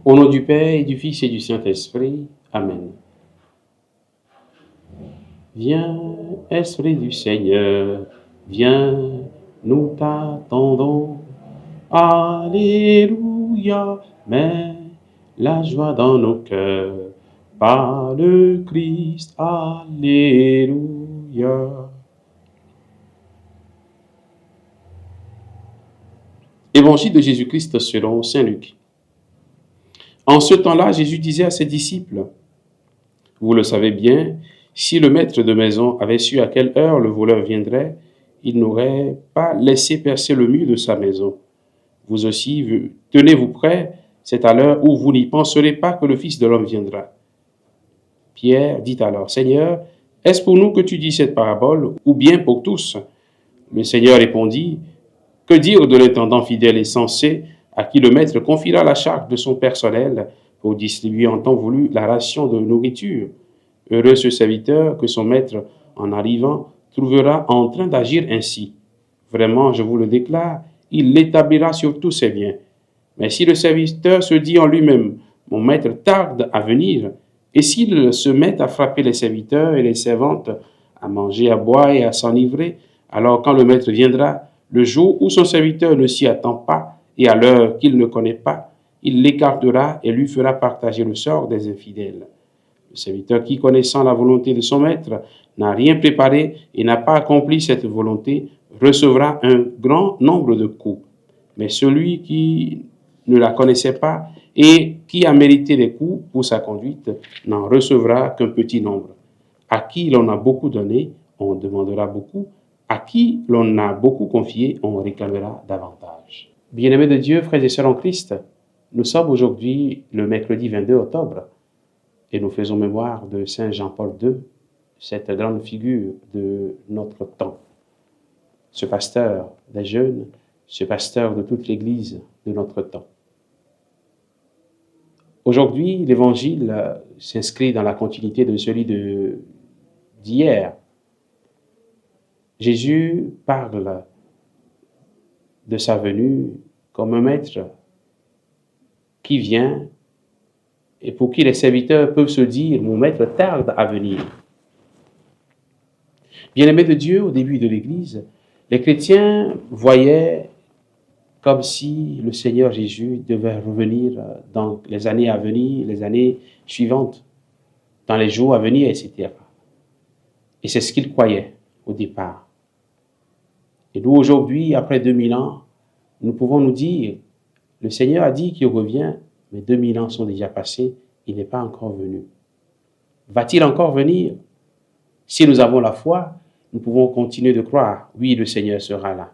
Au nom du Père et du Fils et du Saint-Esprit. Amen. Viens, Esprit du Seigneur, viens, nous t'attendons. Alléluia, mets la joie dans nos cœurs, par le Christ, Alléluia. Évangile de Jésus-Christ selon saint Luc. En ce temps-là, Jésus disait à ses disciples, « Vous le savez bien, si le maître de maison avait su à quelle heure le voleur viendrait, il n'aurait pas laissé percer le mur de sa maison. Vous aussi, tenez-vous prêts, c'est à l'heure où vous n'y penserez pas que le Fils de l'homme viendra. » Pierre dit alors, « Seigneur, est-ce pour nous que tu dis cette parabole, ou bien pour tous ?» Le Seigneur répondit, « Que dire de l'intendant fidèle et sensé, à qui le maître confiera la charge de son personnel pour distribuer en temps voulu la ration de nourriture? Heureux ce serviteur que son maître, en arrivant, trouvera en train d'agir ainsi. Vraiment, je vous le déclare, il l'établira sur tous ses biens. Mais si le serviteur se dit en lui-même, mon maître tarde à venir, et s'il se met à frapper les serviteurs et les servantes, à manger, à boire et à s'enivrer, alors quand le maître viendra, le jour où son serviteur ne s'y attend pas et à l'heure qu'il ne connaît pas, il l'écartera et lui fera partager le sort des infidèles. Le serviteur qui, connaissant la volonté de son maître, n'a rien préparé et n'a pas accompli cette volonté, recevra un grand nombre de coups. Mais celui qui ne la connaissait pas et qui a mérité des coups pour sa conduite n'en recevra qu'un petit nombre. À qui l'on a beaucoup donné, on demandera beaucoup. À qui l'on a beaucoup confié, on réclamera davantage. Bien-aimés de Dieu, frères et sœurs en Christ, nous sommes aujourd'hui le mercredi 22 octobre et nous faisons mémoire de Saint Jean-Paul II, cette grande figure de notre temps. Ce pasteur des jeunes, ce pasteur de toute l'Église de notre temps. Aujourd'hui, l'Évangile s'inscrit dans la continuité de celui d'hier. Jésus parle de sa venue comme un maître qui vient et pour qui les serviteurs peuvent se dire « Mon maître tarde à venir ». Bien-aimés de Dieu, au début de l'Église, les chrétiens voyaient comme si le Seigneur Jésus devait revenir dans les années à venir, les années suivantes, dans les jours à venir, etc. Et c'est ce qu'ils croyaient au départ. Et nous, aujourd'hui, après 2000 ans, nous pouvons nous dire, le Seigneur a dit qu'il revient, mais 2000 ans sont déjà passés, il n'est pas encore venu. Va-t-il encore venir? Si nous avons la foi, nous pouvons continuer de croire, oui, le Seigneur sera là.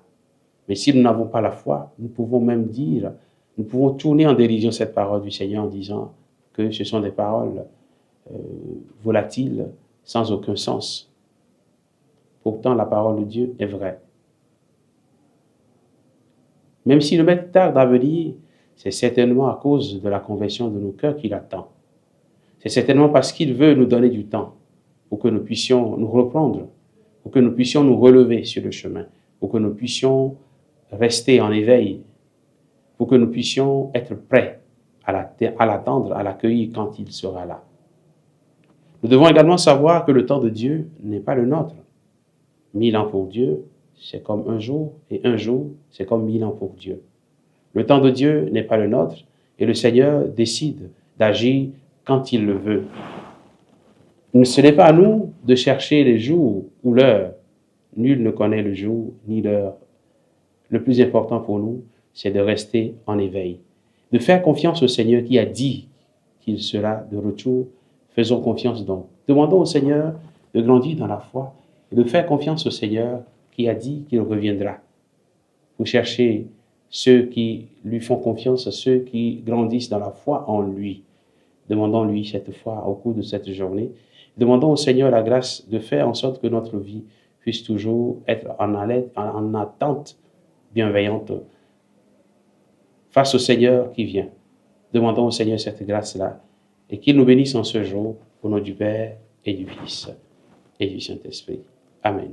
Mais si nous n'avons pas la foi, nous pouvons même dire, nous pouvons tourner en dérision cette parole du Seigneur en disant que ce sont des paroles volatiles, sans aucun sens. Pourtant, la parole de Dieu est vraie. Même si le maître tarde à venir, c'est certainement à cause de la conversion de nos cœurs qu'il attend. C'est certainement parce qu'il veut nous donner du temps pour que nous puissions nous reprendre, pour que nous puissions nous relever sur le chemin, pour que nous puissions rester en éveil, pour que nous puissions être prêts à l'attendre, à l'accueillir quand il sera là. Nous devons également savoir que le temps de Dieu n'est pas le nôtre. 1000 ans pour Dieu, c'est comme un jour, et un jour, c'est comme 1000 ans pour Dieu. Le temps de Dieu n'est pas le nôtre, et le Seigneur décide d'agir quand il le veut. Ce n'est pas à nous de chercher les jours ou l'heure. Nul ne connaît le jour ni l'heure. Le plus important pour nous, c'est de rester en éveil, de faire confiance au Seigneur qui a dit qu'il sera de retour. Faisons confiance donc. Demandons au Seigneur de grandir dans la foi et de faire confiance au Seigneur qui a dit qu'il reviendra. Pour chercher ceux qui lui font confiance, ceux qui grandissent dans la foi en lui. Demandons-lui cette fois au cours de cette journée. Demandons au Seigneur la grâce de faire en sorte que notre vie puisse toujours être en attente bienveillante face au Seigneur qui vient. Demandons au Seigneur cette grâce-là et qu'il nous bénisse en ce jour au nom du Père et du Fils et du Saint-Esprit. Amen.